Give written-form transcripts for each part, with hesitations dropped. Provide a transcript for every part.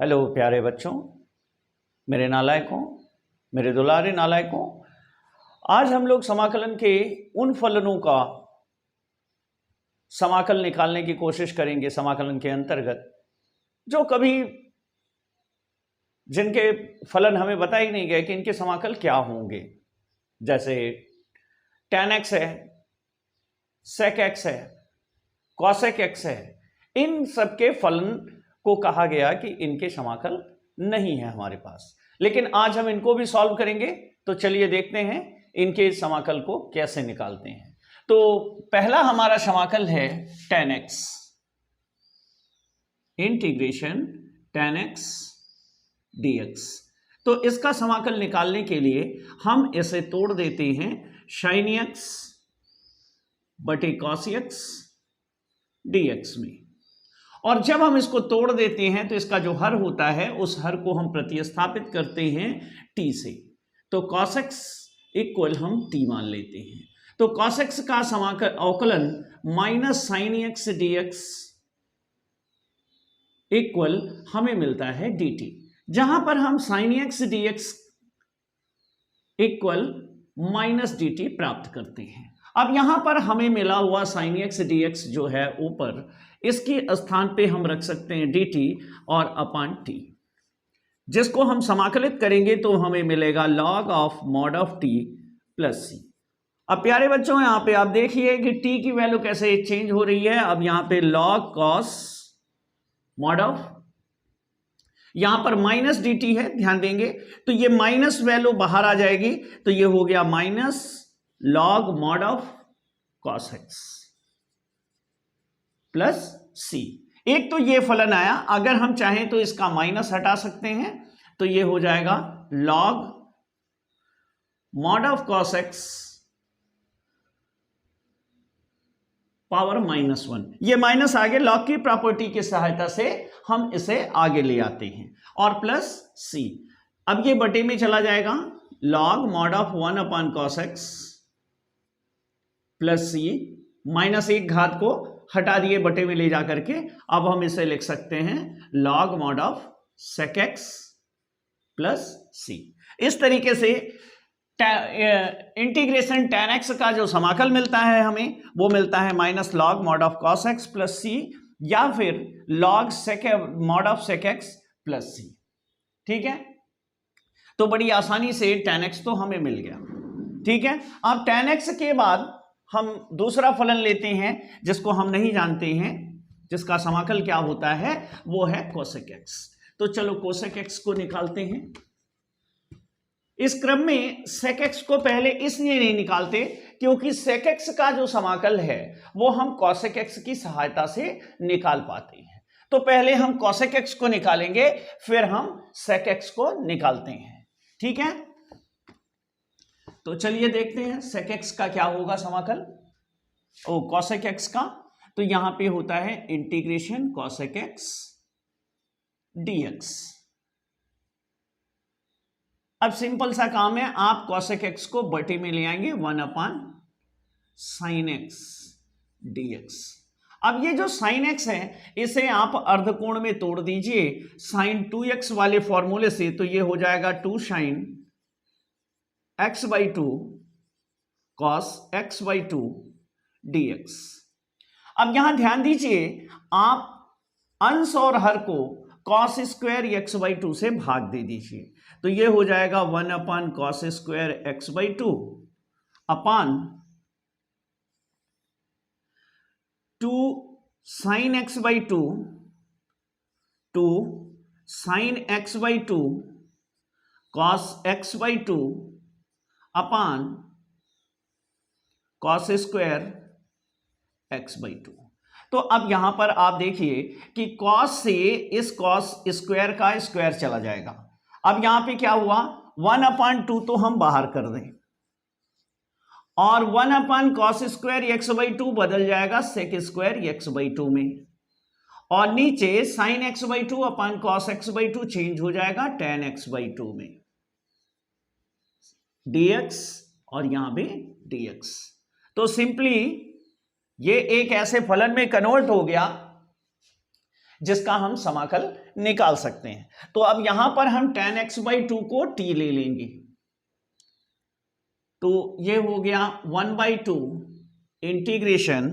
Hello प्यारे बच्चों, मेरे नालायकों, मेरे दुलारे नालायकों। आज हम लोग समाकलन के उन फलनों का समाकल निकालने की कोशिश करेंगे समाकलन के अंतर्गत जो कभी जिनके फलन हमें बता ही नहीं गए कि इनके समाकल क्या होंगे। जैसे tan x है, sec x है, cosec x है, इन सबके फलन को कहा गया कि इनके समाकल नहीं है हमारे पास, लेकिन आज हम इनको भी सॉल्व करेंगे। तो चलिए देखते हैं इनके समाकल को कैसे निकालते हैं। तो पहला हमारा समाकल है tan x, integration tan x dx। तो इसका समाकल निकालने के लिए हम इसे तोड़ देते हैं sin x बटे cos x dx में, और जब हम इसको तोड़ देते हैं तो इसका जो हर होता है उस हर को हम प्रतिस्थापित करते हैं t से। तो cos x इक्वल हम t मान लेते हैं। तो cos x का समाकल अवकलन minus sin x dx equal हमें मिलता है dt, जहां पर हम sin x dx equal minus dt प्राप्त करते हैं। अब यहां पर हमें मिला हुआ sin x dx जो है ऊपर, इसके स्थान पे हम रख सकते हैं dt और अपान t, जिसको हम समाकलित करेंगे तो हमें मिलेगा log of mod of t plus c। अब प्यारे बच्चों यहां पे आप देखिए कि t की वैल्यू कैसे चेंज हो रही है। अब यहां पे log cos mod ऑफ, यहां पर माइनस dt है, ध्यान देंगे तो ये माइनस वैल्यू बाहर आ जाएगी, तो ये हो गया minus log mod of cos x plus c। एक तो ये फलन आया, अगर हम चाहें तो इसका माइनस हटा सकते हैं, तो ये हो जाएगा log mod of cos x power -1। ये माइनस आगे log की प्रॉपर्टी की सहायता से हम इसे आगे ले आते हैं, और प्लस c। अब ये बटे में चला जाएगा, log mod of 1 upon cos x plus c, minus एक घात को हटा दिए बटे में ले जाकर के। अब हम इसे लिख सकते हैं log mod of sec x plus c। इस तरीके से इंटीग्रेशन tan x का जो समाकल मिलता है हमें वो मिलता है minus log mod of cos x plus c, या फिर log mod of sec x plus c। ठीक है, तो बड़ी आसानी से tan x तो हमें मिल गया। ठीक है, अब tan x के बाद हम दूसरा फलन लेते हैं जिसको हम नहीं जानते हैं, जिसका समाकल क्या होता है, वो है cosec x। तो चलो cosec x को निकालते हैं। इस क्रम में sec x को पहले इसलिए नहीं निकालते क्योंकि sec x का जो समाकल है वो हम cosec x की सहायता से निकाल पाते हैं। तो पहले हम cosec x को निकालेंगे, फिर हम sec x को निकालते हैं। ठीक है, तो चलिए देखते हैं sec x का क्या होगा समाकल, cosec x का। तो यहां पे होता है इंटीग्रेशन cosec x dx। अब सिंपल सा काम है, आप cosec x को बटे में ले आएंगे 1 अपान sin x dx। अब ये जो sin x है इसे आप अर्धकोण में तोड़ दीजिए sin 2x वाले फॉर्मूले से, तो ये हो जाएगा 2 sin x/2 cos x/2 dx। अब यहां ध्यान दीजिए, आप अंश और हर को cos स्क्वायर x/2 से भाग दे दीजिए, तो ये हो जाएगा 1 अपान cos स्क्वायर x/2 अपान 2 sin x/2 2 sin x/2 cos x/2 अपान cos स्क्वायर x/2। तो अब यहां पर आप देखिए कि cos से इस cos स्क्वायर का स्क्वायर चला जाएगा। अब यहां पे क्या हुआ, 1 अपान 2 तो हम बाहर कर दें, और 1 अपान cos स्क्वायर x/2 बदल जाएगा sec स्क्वायर x/2 में, और नीचे sin x/2 अपान cos x/2 चेंज हो जाएगा tan x/2 में dx, और यहां पे dx। तो सिंपली ये एक ऐसे फलन में कन्वर्ट हो गया जिसका हम समाकल निकाल सकते हैं। तो अब यहां पर हम tan x/2 को t ले लेंगे, तो ये हो गया 1/2 इंटीग्रेशन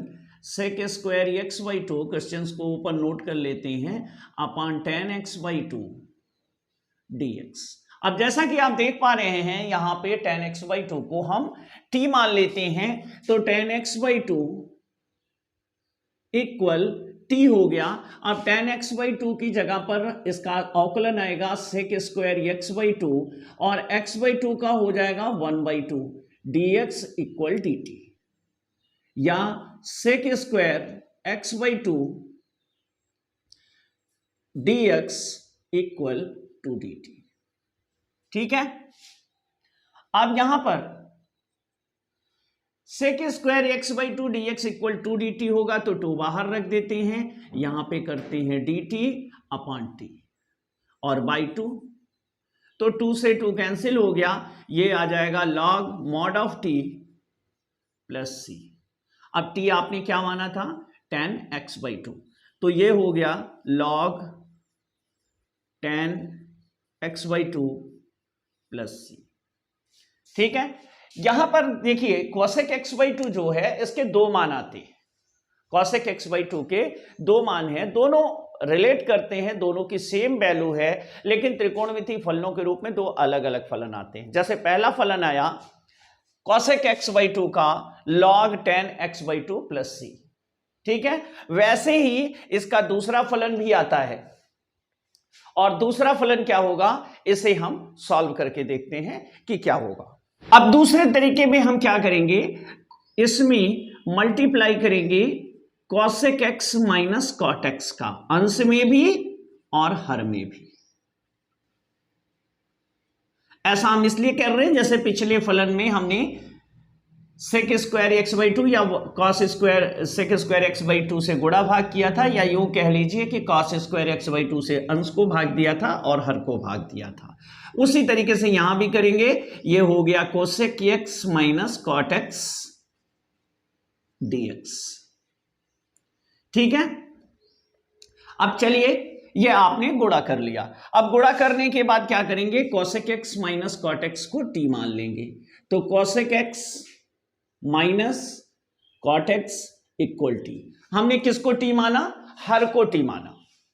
sec² x/2, क्वेश्चंस को ऊपर नोट कर लेते हैं, अपॉन tan x/2 dx। अब जैसा कि आप देख पा रहे हैं यहां पे tan x/2 को हम t मान लेते हैं, तो tan x/2 इक्वल t हो गया। अब tan x/2 की जगह पर इसका अवकलन आएगा sec² x/2 और x/2 का हो जाएगा 1/2 dx इक्वल dt, या sec² x/2 dx equal to dt। ठीक है, अब यहां पर sec² x/2 dx equal to dt होगा, तो 2 बाहर रख देते हैं, यहां पे करते हैं dt अपॉन t और बाई 2, तो 2 से 2 कैंसिल हो गया, ये आ जाएगा log mod of t plus c। अब t आपने क्या माना था, tan x/2, तो ये हो गया log tan x/2 plus c। ठीक है, यहां पर देखिए cosec x/2 जो है इसके 2 मान आते हैं, cosec x/2 के 2 मान हैं, दोनों रिलेट करते हैं, दोनों की सेम वैल्यू है, लेकिन त्रिकोणमितीय फलनों के रूप में 2 अलग अलग फलन आते हैं। जैसे पहला फलन आया cosec x/2 का log tan x/2 plus c, ठीक है, वैसे ही इसका दूसरा फलन भी आता है, और दूसरा फलन क्या होगा, इसे हम सॉल्व करके देखते हैं कि क्या होगा। अब दूसरे तरीके में हम क्या करेंगे, इसमें मल्टीप्लाई करेंगे cosec x minus cot x का, अंश में भी और हर में भी। ऐसा हम इसलिए कर रहे हैं जैसे पिछले फलन में हमने sec² x/2 या sec² x/2 से गुणा भाग किया था, या यूं कह लीजिए कि cos² x/2 से अंश को भाग दिया था और हर को भाग दिया था। उसी तरीके से यहां भी करेंगे, ये हो गया cosec x minus cot x dx। ठीक है, अब चलिए ये आपने गुणा कर लिया, अब गुणा करने के बाद क्या करेंगे, cosec x minus cot x को t मान लेंगे, तो cosec x minus cot x equal t। हमने किसको t माना, हर को t माना।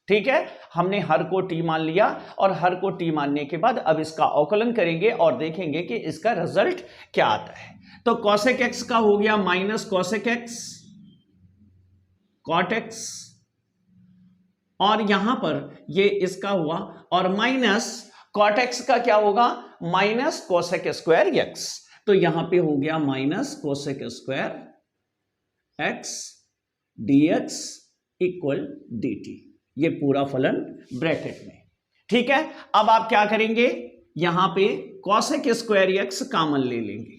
ठीक है, हमने हर को t मान लिया, और हर को t मानने के बाद अब इसका अवकलन करेंगे और देखेंगे कि इसका रिजल्ट क्या आता है। तो cosec x का हो गया minus cosec x cot x, और यहां पर ये इसका हुआ, और माइनस cot x का क्या होगा, माइनस cosec² x, तो यहां पे हो गया minus cosec² x dx equal dt, ये पूरा फलन ब्रैकेट में। ठीक है, अब आप क्या करेंगे, यहां पे cosec² x कॉमन ले लेंगे,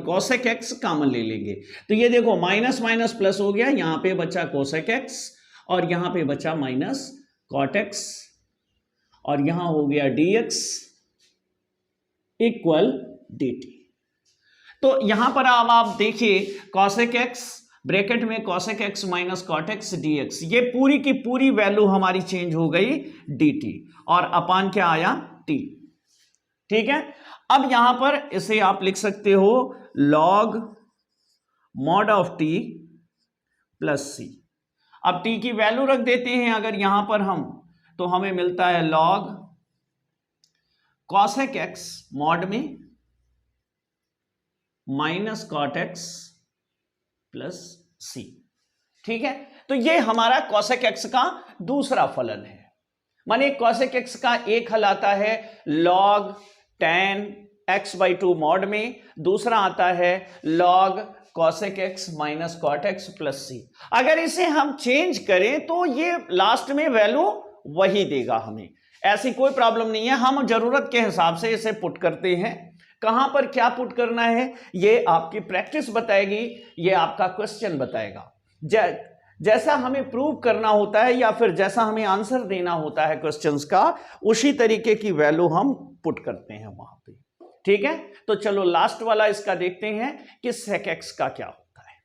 cosec x कॉमन ले लेंगे, तो ये देखो माइनस माइनस प्लस हो गया, यहां पे बचा cosec x और यहां पे बचा माइनस cot x, और यहां हो गया dx इक्वल dt। तो यहां पर अब आप देखिए cosec x ब्रैकेट में cosec x minus cot x dx, ये पूरी की पूरी वैल्यू हमारी चेंज हो गई dt, और अपान क्या आया t। ठीक है, अब यहां पर इसे आप लिख सकते हो log mod of t plus c। अब t की वैल्यू रख देते हैं अगर यहां पर हम, तो हमें मिलता है log cosec x mod में minus cot x plus c। ठीक है, तो ये हमारा cosec x का दूसरा फलन है, माने cosec x का एक हल आता है log tan x/2 mod में, दूसरा आता है log cosec x minus cot x plus c। अगर इसे हम चेंज करें तो ये लास्ट में वैल्यू वही देगा हमें, ऐसी कोई प्रॉब्लम नहीं है, हम जरूरत के हिसाब से इसे पुट करते हैं। कहां पर क्या पुट करना है ये आपकी प्रैक्टिस बताएगी, ये आपका क्वेश्चन बताएगा। जैसा हमें प्रूव करना होता है या फिर जैसा हमें आंसर देना होता है क्वेश्चंस का, उसी तरीके की वैल्यू हम पुट करते हैं वहां पे। ठीक है, तो चलो लास्ट वाला इसका देखते हैं कि sec x का क्या होता है।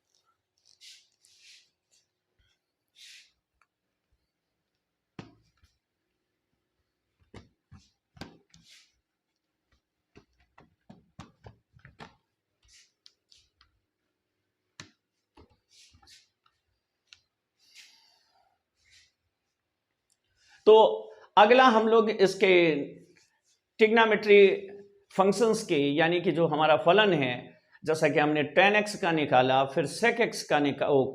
तो अगला हम लोग इसके ट्रिग्नोमेट्री फंक्शंस के, यानी कि जो हमारा फलन है, जैसा कि हमने tan x का निकाला, फिर sec x का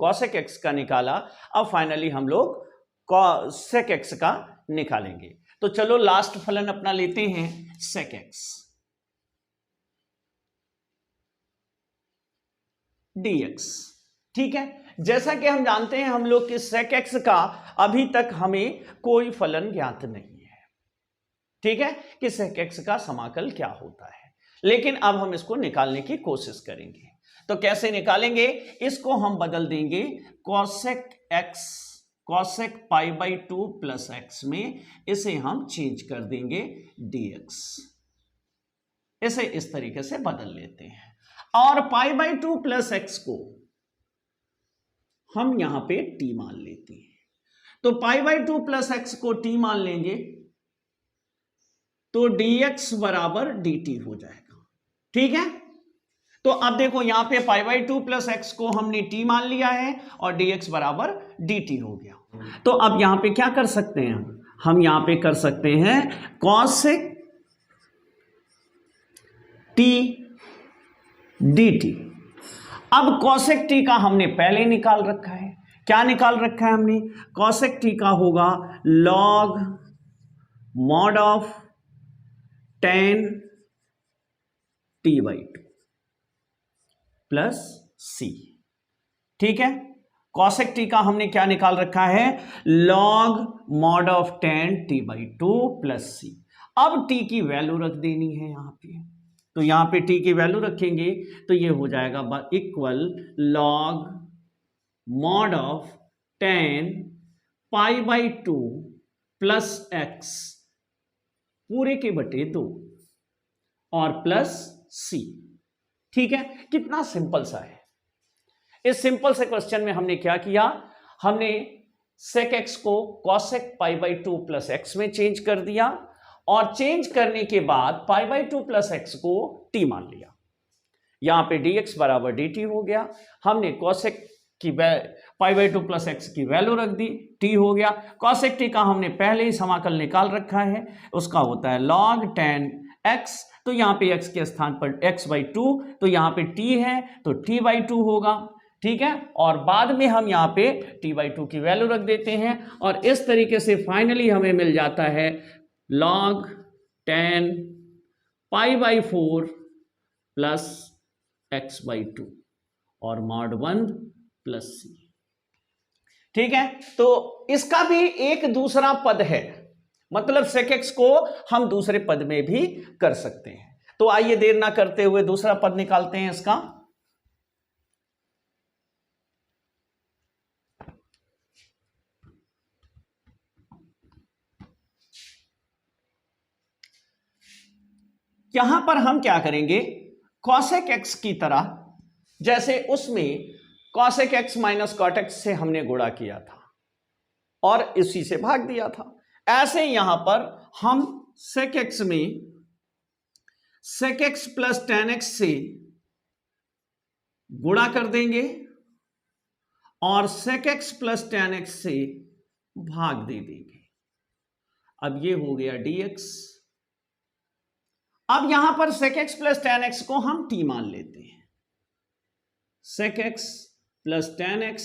cosec x का निकाला, अब फाइनली हम लोग sec x का निकालेंगे। तो चलो लास्ट फलन अपना लेते हैं sec x dx। ठीक है, जैसा कि हम जानते हैं हम लोग कि sec x का अभी तक हमें कोई फलन ज्ञात नहीं है। ठीक है, कि sec x का समाकल क्या होता है, लेकिन अब हम इसको निकालने की कोशिश करेंगे। तो कैसे निकालेंगे, इसको हम बदल देंगे cosec x cosec pi by 2 plus x में, इसे हम चेंज कर देंगे dx। इसे इस तरीके से बदल लेते हैं, और पाई बाई 2 प्लस एक्स को हम यहां पे t मान लेते हैं। तो पाई बाई 2 प्लस एक्स को t मान लेंगे तो dx बराबर dt हो जाएगा। ठीक है, तो अब देखो यहां पे पाई बाई 2 प्लस एक्स को हमने t मान लिया है और dx बराबर dt हो गया। तो अब यहां पे क्या कर सकते हैं, हम यहां पे कर सकते हैं cosec t dt। अब cosec t का हमने पहले निकाल रखा है, क्या निकाल रखा है हमने, cosec t का होगा log mod of tan t by 2 plus c। ठीक है, cosec t का हमने क्या निकाल रखा है, log mod of tan t by 2 plus c। अब t की वैल्यू रख देनी है यहां पे, तो यहां पे t की वैल्यू रखेंगे तो ये हो जाएगा equal log mod of tan pi by 2 plus x पूरे के बटे 2 और प्लस c। ठीक है, कितना सिंपल सा है। इस सिंपल से क्वेश्चन में हमने क्या किया, हमने sec x को cosec pi by 2 plus x में चेंज कर दिया, और चेंज करने के बाद पाई बाई 2 प्लस एक्स को t मान लिया। यहां पे dx बराबर dt हो गया, हमने cosec की पाई बाई 2 प्लस एक्स की वैल्यू रख दी, t हो गया। cosec t का हमने पहले ही समाकल निकाल रखा है, उसका होता है log tan x, तो यहां पे x के स्थान पर x बाई 2, तो यहां पे t है तो t बाई 2 होगा। ठीक है, और बाद में हम यहां पे t बाई 2 की वैल्यू रख देते हैं, और इस तरीके से फाइनली हमें मिल जाता है log tan pi by 4 plus x by 2 और mod 1 प्लस c। ठीक है, तो इसका भी एक दूसरा पद है, मतलब sec x को हम दूसरे पद में भी कर सकते हैं। तो आइए देर ना करते हुए दूसरा पद निकालते हैं इसका। यहां पर हम क्या करेंगे, cosec x की तरह, जैसे उसमें cosec x minus cot x से हमने गुणा किया था और इसी से भाग दिया था, ऐसे यहां पर हम sec x में sec x plus tan x से गुणा कर देंगे और sec x plus tan x से भाग दे देंगे। अब ये हो गया dx। अब यहां पर sec x plus tan x को हम t मान लेते हैं, sec x plus tan x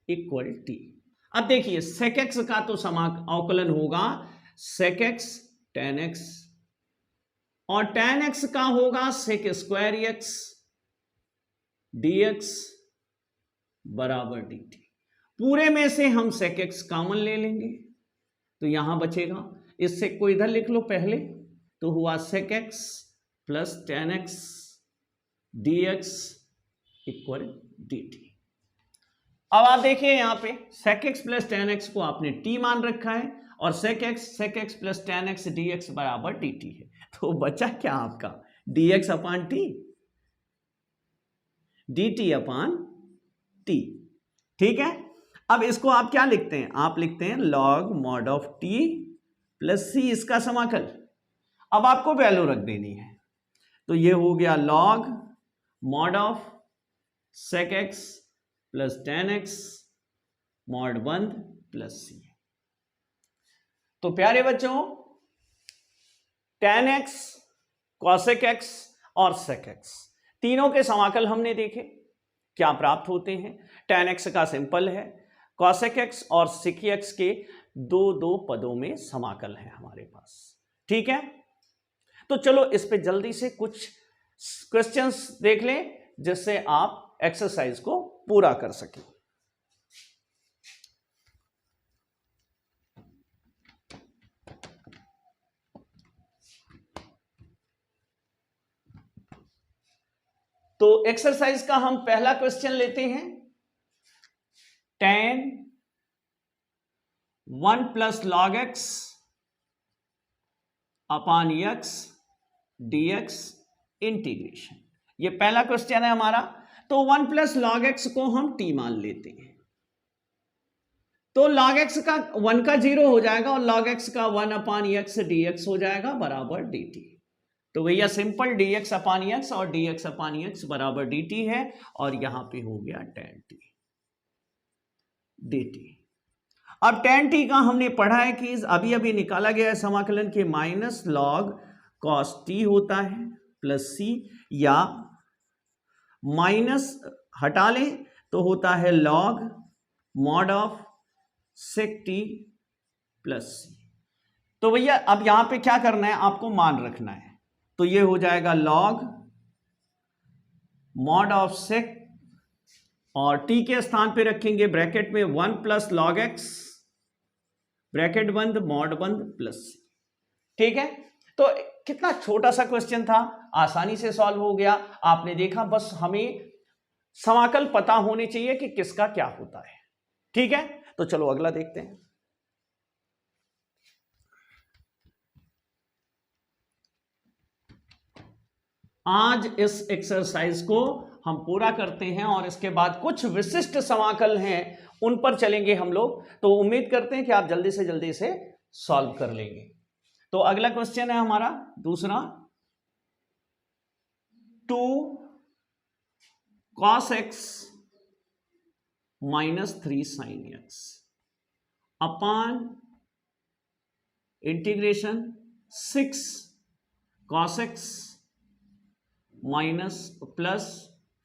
equal t। अब देखिए sec x का तो अवकलन होगा sec x tan x, और tan x का होगा sec स्क्वायर x dx बराबर dt। पूरे में से हम sec x कॉमन ले लेंगे तो यहां बचेगा, इससे को इधर लिख लो पहले, तो हुआ sec x plus tan x dx equal dt। अब आप देखिए यहां पे sec x plus tan x को आपने t मान रखा है, और sec x plus tan x dx बराबर dt है, तो बचा क्या आपका dx अपान t, dt अपान t। ठीक है, अब इसको आप क्या लिखते हैं, आप लिखते हैं log mod of t plus c, इसका समाकल। अब आपको वैल्यू रख देनी है, तो ये हो गया log mod of sec x plus tan x mod 1 plus c। तो प्यारे बच्चों tan x, cosec x और sec x तीनों के समाकल हमने देखे, क्या प्राप्त होते हैं। tan x का सिंपल है, cosec x और sec x के दो दो पदों में समाकल है हमारे पास। ठीक है, तो चलो इस पे जल्दी से कुछ क्वेश्चंस देख लें जिससे आप एक्सरसाइज को पूरा कर सकें। तो एक्सरसाइज का हम पहला क्वेश्चन लेते हैं। tan 1 प्लस लॉग एक्स अपान एक्स dx इंटीग्रेशन, ये पहला क्वेश्चन है हमारा। तो 1 प्लस लॉग एक्स को हम t मान लेते हैं, तो log x का 1 का 0 हो जाएगा और log x का 1 अपान एक्स dx हो जाएगा बराबर dt। तो भैया सिंपल dx अपान एक्स और dx अपान एक्स बराबर dt है, और यहां पे हो गया tan t dt। अब tan t का हमने पढ़ा है कि अभी अभी निकाला गया है समाकलन के माइनस लॉग cos t होता है प्लस c, या माइनस हटा लें तो होता है log mod of sec t plus c। तो भैया अब यहां पे क्या करना है, आपको मान रखना है, तो ये हो जाएगा log मॉड ऑफ sec, और t के स्थान पे रखेंगे ब्रैकेट में 1 प्लस लॉग एक्स, ब्रैकेट बंद, मॉड बंद, प्लस c। ठीक है, तो कितना छोटा सा क्वेश्चन था, आसानी से सॉल्व हो गया। आपने देखा, बस हमें समाकल पता होने चाहिए कि किसका क्या होता है। ठीक है, तो चलो अगला देखते हैं। आज इस एक्सरसाइज को हम पूरा करते हैं और इसके बाद कुछ विशिष्ट समाकल हैं उन पर चलेंगे हम लोग। तो उम्मीद करते हैं कि आप जल्दी से जल्दी से सॉल्व कर लेंगे। तो अगला क्वेश्चन है हमारा दूसरा, 2 cos x minus 3 sin x upon integration 6 cos x minus plus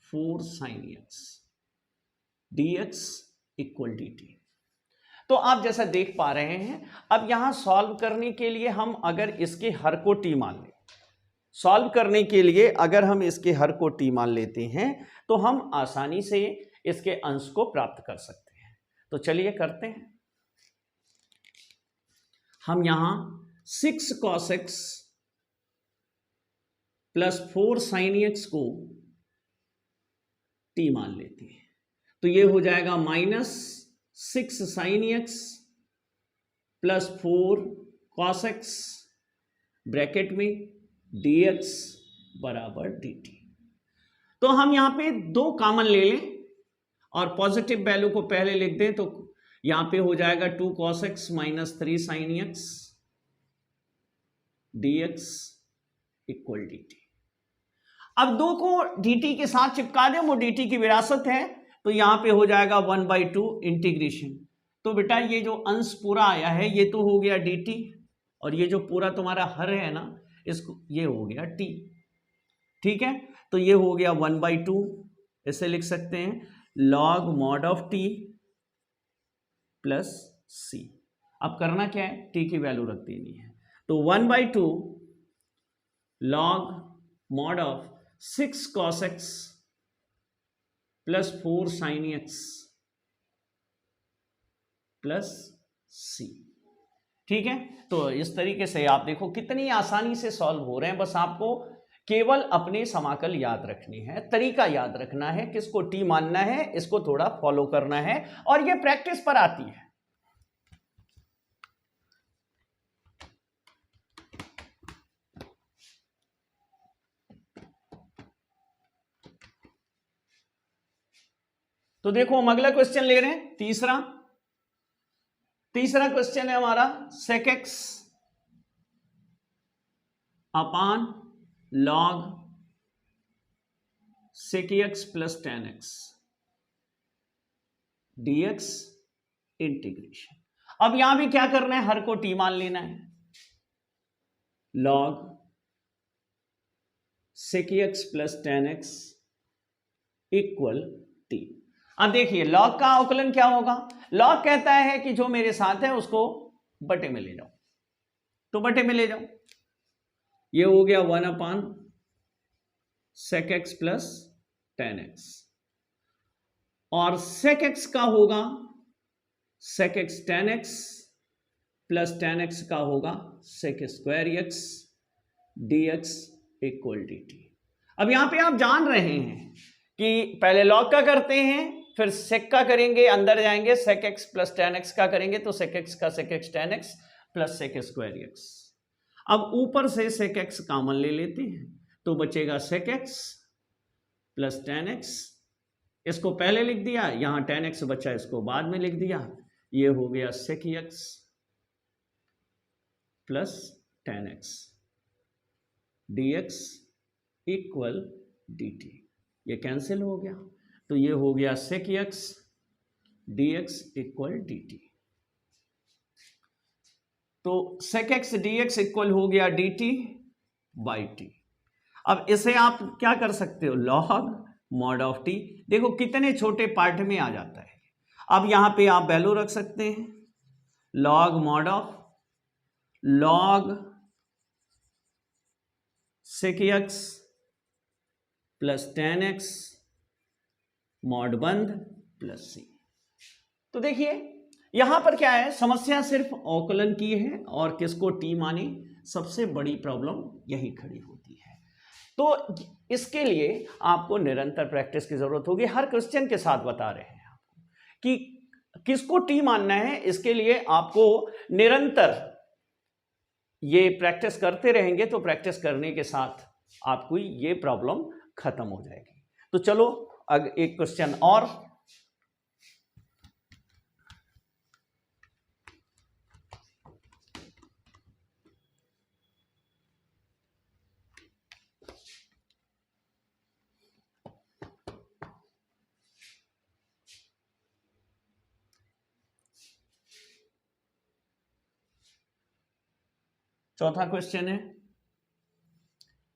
4 sin x dx equal dt। तो आप जैसा देख पा रहे हैं, अब यहां सॉल्व करने के लिए हम अगर इसके हर को t मान लें, सॉल्व करने के लिए अगर हम इसके हर को t मान लेते हैं तो हम आसानी से इसके अंश को प्राप्त कर सकते हैं। तो चलिए करते हैं। हम यहां 6 cos x plus 4 sin x को t मान लेते हैं, तो ये हो जाएगा minus 6 sin x plus 4 cos x bracket में dx बराबर dt। तो हम यहां पे दो कॉमन ले लें और पॉजिटिव वैल्यू को पहले लिख दें, तो यहां पे हो जाएगा 2 cos x minus 3 sin x dx equal dt। अब दो को dt के साथ चिपका दें, वो dt की विरासत है, तो यहां पे हो जाएगा 1/2 इंटीग्रेशन। तो बेटा ये जो अंश पूरा आया है ये तो हो गया dt, और ये जो पूरा तुम्हारा हर है ना, इसको ये हो गया t। ठीक है, तो ये हो गया 1/2, इसे लिख सकते हैं log mod of t plus c। अब करना क्या है, t की वैल्यू रख देनी है, तो 1/2 log mod of 6 cos x plus 4 sin x plus c। ठीक है, तो इस तरीके से आप देखो कितनी आसानी से सॉल्व हो रहे हैं। बस आपको केवल अपने समाकल याद रखने हैं, तरीका याद रखना है, किसको टी मानना है, इसको थोड़ा फॉलो करना है, और ये प्रैक्टिस पर आती है। तो देखो हम अगला क्वेश्चन ले रहे हैं, तीसरा क्वेश्चन है हमारा sec x अपान log sec x plus tan x dx integration. अब यहां भी क्या करना है, हर को टी मान लेना है, log sec x plus tan x equal T. अब देखिए लॉग का अवकलन क्या होगा, लॉग कहता है कि जो मेरे साथ है उसको बटे में ले जाओ, तो बटे में ले जाओ, ये हो गया 1 sec x plus tan x, और sec x का होगा sec x tan x plus tan x का होगा sec square x dx equal dt। अब यहां पे आप जान रहे हैं कि पहले लॉग का करते हैं, फिर sec का करेंगे, अंदर जाएंगे sec x plus tan x का करेंगे, तो sec x का sec x tan x plus sec square x। अब ऊपर से sec x कॉमन ले लेते हैं, तो बचेगा sec x plus tan x, इसको पहले लिख दिया, यहां tan x बचा इसको बाद में लिख दिया, ये हो गया sec x plus tan x dx equal dt, ये कैंसिल हो गया, तो ये हो गया sec x dx equal dt। तो sec x dx इक्वल हो गया dt बाई t। अब इसे आप क्या कर सकते हो, log mod ऑफ t, देखो कितने छोटे पार्ट में आ जाता है। अब यहां पे आप वैल्यू रख सकते हैं, log mod of log sec x plus tan x mod बंद प्लस c। तो देखिए यहां पर क्या है, समस्या सिर्फ अवकलन की है और किसको t माने, सबसे बड़ी प्रॉब्लम यही खड़ी होती है। तो इसके लिए आपको निरंतर प्रैक्टिस की जरूरत होगी, हर क्वेश्चन के साथ बता रहे हैं आपको कि किसको t मानना है, इसके लिए आपको निरंतर ये प्रैक्टिस करते रहेंगे, तो प्रैक्टिस करने के साथ आपको ये प्रॉब्लम खत्म हो जाएगी। तो चलो अब एक क्वेश्चन और, चौथा क्वेश्चन है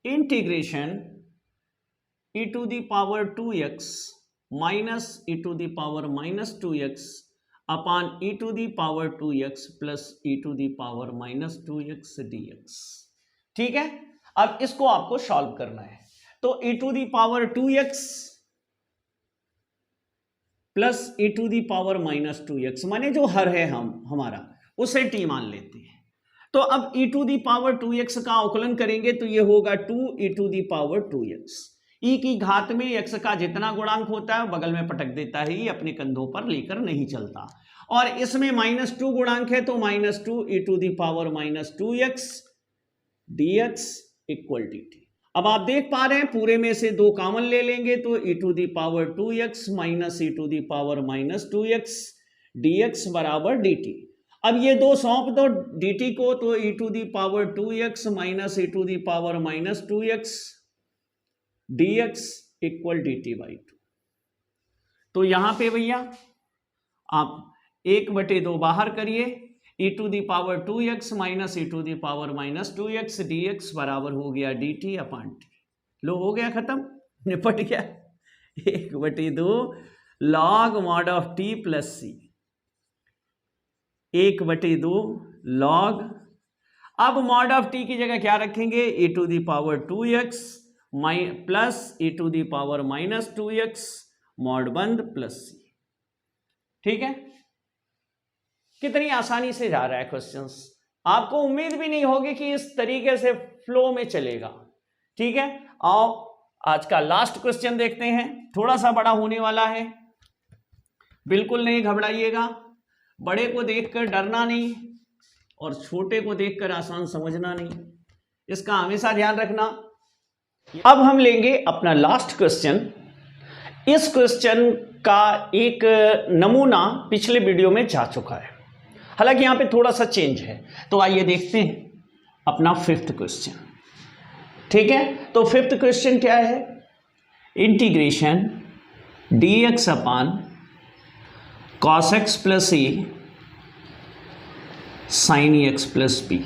integration e to the power 2x minus e to the power minus 2x upon e to the power 2x plus e to the power minus 2x dx। ठीक है, अब इसको आपको सॉल्व करना है, तो e to the power 2x plus e to the power minus 2x माने जो हर है हमारा उसे t मान लेते हैं। तो अब e to the power 2x का अवकलन करेंगे, तो ये होगा 2 e to the power 2x। e की घात में x का जितना गुणांक होता है बगल में पटक देता है, ये अपने कंधों पर लेकर नहीं चलता, और इसमें -2 गुणांक है, तो -2 e to the power minus 2x dx equal dt। अब आप देख पा रहे हैं पूरे में से 2 कॉमन ले लेंगे, तो e to the power 2x minus e to the power minus 2x dx बराबर dt। अब ये 2 सौंप दो dt को, तो e to the power 2x minus e to the power minus 2x dx equal dt by 2। तो यहां पे भैया आप 1/2 बाहर करिए, e to the power 2x minus e to the power minus 2x dx बराबर हो गया dt अपॉन t। लो हो गया खत्म, निपट गया। 1/2 log mod of t plus c, 1/2 log, अब मॉड ऑफ t की जगह क्या रखेंगे, e to the power 2x plus e to the power minus 2x mod बंद प्लस c। ठीक है, कितनी आसानी से जा रहा है क्वेश्चंस, आपको उम्मीद भी नहीं होगी कि इस तरीके से फ्लो में चलेगा। ठीक है, आओ आज का लास्ट क्वेश्चन देखते हैं, थोड़ा सा बड़ा होने वाला है, बिल्कुल नहीं घबराइएगा, बड़े को देखकर डरना नहीं और छोटे को देखकर आसान समझना नहीं, इसका हमेशा ध्यान रखना। अब हम लेंगे अपना लास्ट क्वेश्चन। इस क्वेश्चन का एक नमूना पिछले वीडियो में जा चुका है, हालांकि यहां पे थोड़ा सा चेंज है, तो आइए देखते हैं अपना 5th क्वेश्चन। ठीक है, तो 5th क्वेश्चन क्या है, integration dx upon cos x plus e sine x plus b.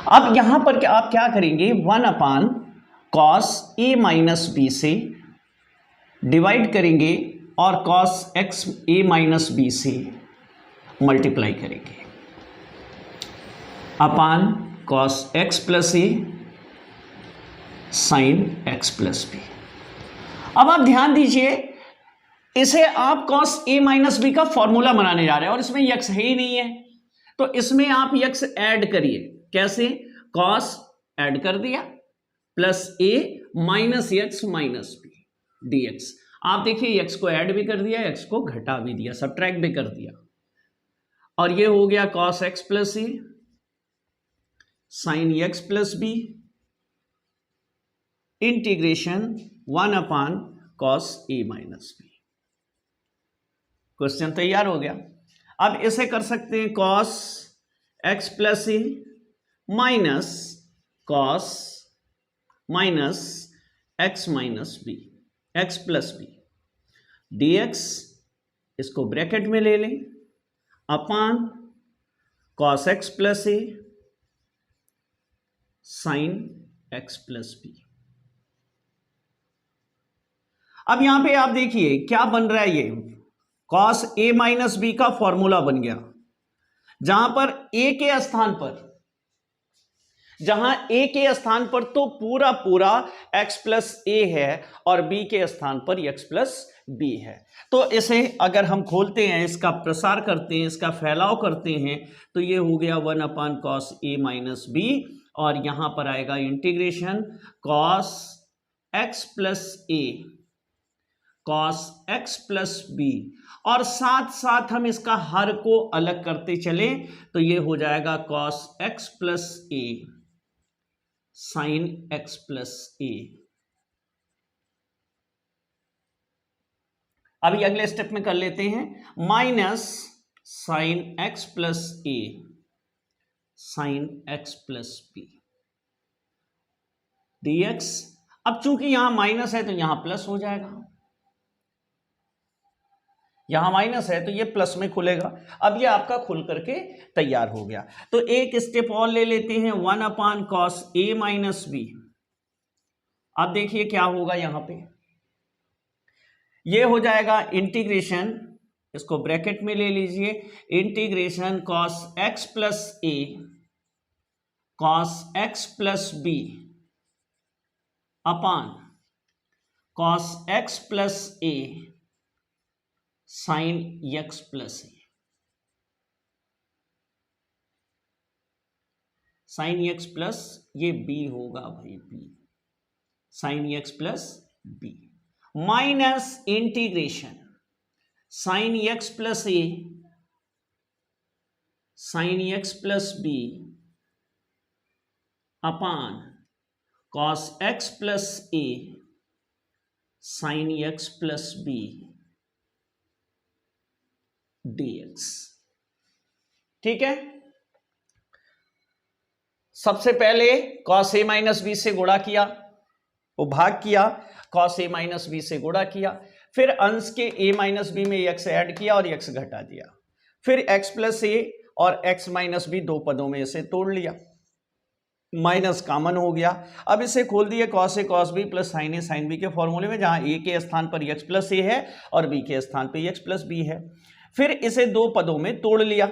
अब यहां पर आप क्या करेंगे, 1 upon cos a minus b से डिवाइड करेंगे और cos x a minus b से मल्टीप्लाई करेंगे upon cos x plus a sine x plus b. अब आप ध्यान दीजिए, इसे आप कॉस ए माइनस बी का फॉर्मूला बनाने जा रहे हैं और इसमें यक्स है ही नहीं है, तो इसमें आप यक्स ऐड करिए। कैसे? कॉस ऐड कर दिया plus a minus x minus b d x. आप देखिए एक्स को ऐड भी कर दिया, एक्स को घटा भी दिया, सब्ट्रैक्ट भी कर दिया, और ये हो गया cos x plus a sine x plus b integration 1 upon cos a minus b. Question तैयार हो गया। अब इसे कर सकते हैं cos x plus a minus cos minus x minus b x plus b d x, इसको ब्रैकेट में ले लें, upon cos x plus a sine x plus b. अब यहां पे आप देखिए क्या बन रहा है, ये कॉस ए माइनस बी का फॉर्मूला बन गया, जहां पर ए के स्थान पर, जहां ए के स्थान पर तो पूरा पूरा x प्लस ए है और b के स्थान पर x प्लस बी है। तो इसे अगर हम खोलते हैं, इसका प्रसार करते हैं, इसका फैलाव करते हैं, तो ये हो गया 1 upon cos a minus b, और यहां पर आएगा integration cos x plus a cos x plus B, और साथ साथ हम इसका हर को अलग करते चले तो ये हो जाएगा cos x plus a sine x plus a. अभी अगले स्टेप में कर लेते हैं, minus sine x plus a sine x plus b dx। अब चूंकि यहां माइनस है तो यहां प्लस हो जाएगा, यहां माइनस है तो ये प्लस में खुलेगा। अब ये आपका खुल करके तैयार हो गया। तो एक स्टेप और ले लेते हैं, 1 upon cos a minus B. अब देखिए क्या होगा, यहां पे ये हो जाएगा इंटीग्रेशन, इसको ब्रैकेट में ले लीजिए, integration cos x plus a cos x plus b upon cos x plus a sine x plus a. Sine x plus ये बी होगा भाई, b sine x plus b minus integration sine x plus a sine x plus b upon cos x plus a sine x plus b dx। ठीक है, सबसे पहले cos a minus b से गुणा किया, वो भाग किया, cos a माइनस बी से गुणा किया, फिर अंश के a माइनस बी में x ऐड किया और x घटा दिया, फिर x प्लस ए और x माइनस बी दो पदों में इसे तोड़ लिया, माइनस कॉमन हो गया। अब इसे खोल दिया cos a cos b plus sin a sin b के फॉर्मूले में, जहां a के स्थान पर x प्लस ए है और b के स्थान पर x प्लस बी है। फिर इसे दो पदों में तोड़ लिया,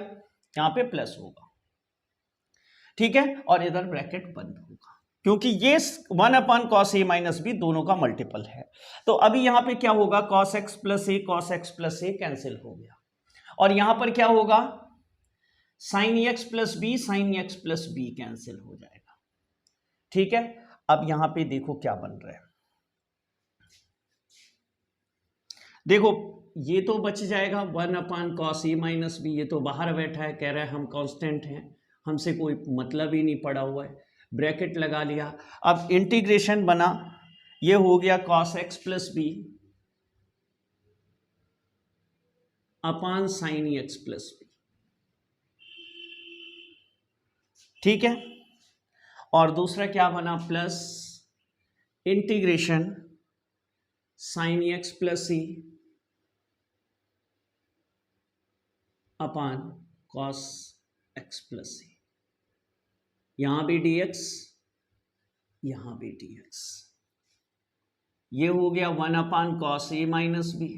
यहां पे प्लस होगा, ठीक है, और इधर ब्रैकेट बंद होगा, क्योंकि ये 1 upon cos a minus B दोनों का मल्टीपल है। तो अभी यहां पे क्या होगा, cos x plus a cancel हो गया, और यहां पर क्या होगा, sine x plus b cancel हो जाएगा। ठीक है, अब यहां पे देखो क्या बन रहा है, देखो ये तो बच जाएगा 1 upon cos a minus B, ये तो बाहर बैठा है, कह रहा है हम कांस्टेंट हैं, हमसे कोई मतलब ही नहीं पड़ा हुआ है, ब्रैकेट लगा लिया। अब इंटीग्रेशन बना, ये हो गया cos x plus b upon sine x plus b. ठीक है, और दूसरा क्या बना, plus integration sine x plus c upon cos x plus c, यहां भी dx, यहां भी dx, ये हो गया 1 upon cos a minus b,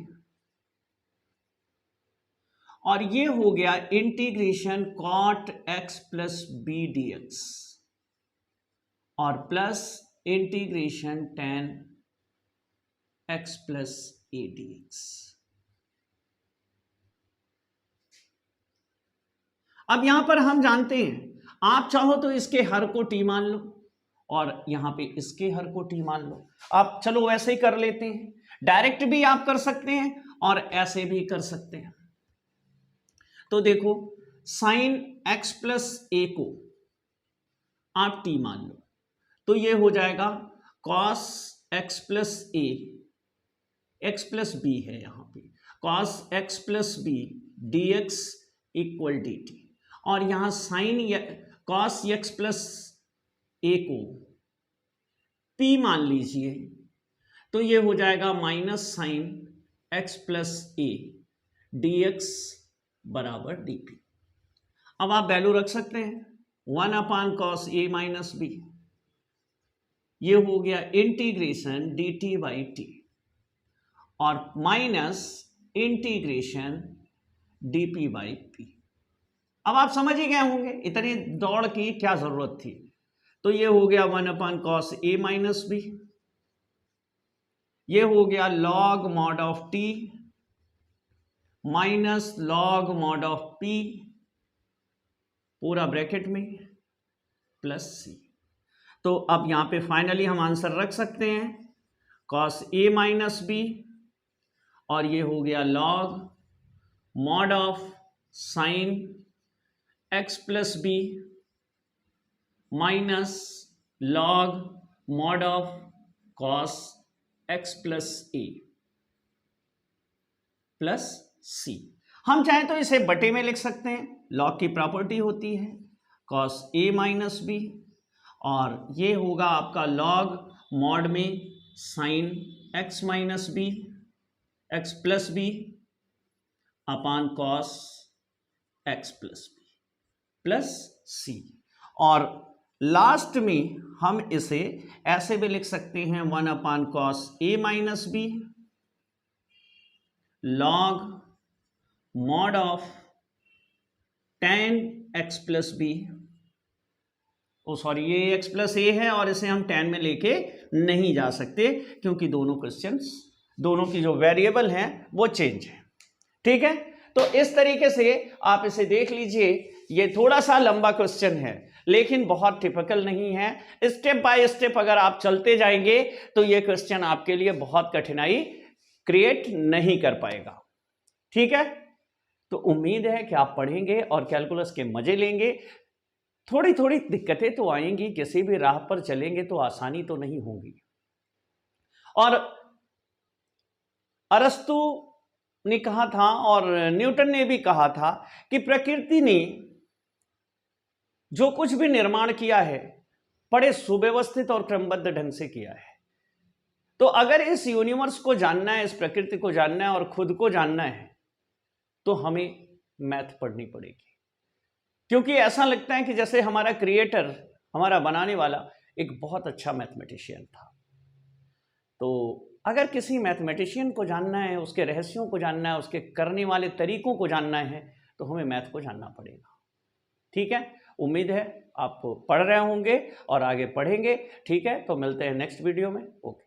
और ये हो गया integration cot x plus b dx और plus integration tan x plus a dx। अब यहां पर हम जानते हैं, आप चाहो तो इसके हर को t मान लो और यहां पे इसके हर को t मान लो। आप चलो वैसे ही कर लेते हैं, डायरेक्ट भी आप कर सकते हैं और ऐसे भी कर सकते हैं। तो देखो साइन x प्लस ए को आप t मान लो, तो ये हो जाएगा cos x plus a, x plus b है यहां पे, cos x plus b dx equal dt, और यहां sine cos x plus a को p मान लीजिए, तो ये हो जाएगा minus sine x plus a dx बराबर dp। अब आप वैल्यू रख सकते हैं 1 upon cos a minus B, ये हो गया इंटीग्रेशन dt बाई टी और minus integration dp by P. अब आप समझ ही गए होंगे, इतनी दौड़ की क्या जरूरत थी। तो ये हो गया 1 upon cos a minus B, ये हो गया log mod of T minus log mod of P पूरा ब्रैकेट में प्लस सी। तो अब यहां पे फाइनली हम आंसर रख सकते हैं कॉस ए माइनस बी, और ये हो गया log mod of sine x plus b minus log mod of cos x plus a plus c. हम चाहें तो इसे बटे में लिख सकते हैं, लॉग की प्रॉपर्टी होती है कॉस ए माइनस बी, और ये होगा आपका लॉग मॉड में sine x minus b x plus b upon cos x plus b plus c, और लास्ट में हम इसे ऐसे भी लिख सकते हैं 1 upon cos a minus b log mod of tan x plus b, oh sorry ये x प्लस ए है और इसे हम tan में लेके नहीं जा सकते क्योंकि दोनों क्वेश्चंस, दोनों की जो वेरिएबल हैं वो चेंज है। ठीक है, तो इस तरीके से आप इसे देख लीजिए। ये थोड़ा सा लंबा क्वेश्चन है लेकिन बहुत टिपिकल नहीं है। स्टेप बाय स्टेप अगर आप चलते जाएंगे तो ये क्वेश्चन आपके लिए बहुत कठिनाई क्रिएट नहीं कर पाएगा। ठीक है, तो उम्मीद है कि आप पढ़ेंगे और कैलकुलस के मजे लेंगे। थोड़ी थोड़ी दिक्कतें तो आएंगी, किसी भी राह पर चलेंगे तो आसानी तो नहीं होगी। और अरस्तु ने कहा था और न्यूटन ने भी कहा था कि प्रकृति ने जो कुछ भी निर्माण किया है बड़े सुव्यवस्थित और क्रमबद्ध ढंग से किया है। तो अगर इस यूनिवर्स को जानना है, इस प्रकृति को जानना है और खुद को जानना है तो हमें मैथ पढ़नी पड़ेगी, क्योंकि ऐसा लगता है कि जैसे हमारा क्रिएटर, हमारा बनाने वाला एक बहुत अच्छा मैथमेटिशियन था। तो अगर किसी मैथमेटिशियन को जानना है, उसके रहस्यों को जानना है, उसके करने वाले तरीकों को जानना है तो हमें मैथ को जानना पड़ेगा। ठीक है, उम्मीद है आप पढ़ रहे होंगे और आगे पढ़ेंगे। ठीक है, तो मिलते हैं नेक्स्ट वीडियो में। ओके।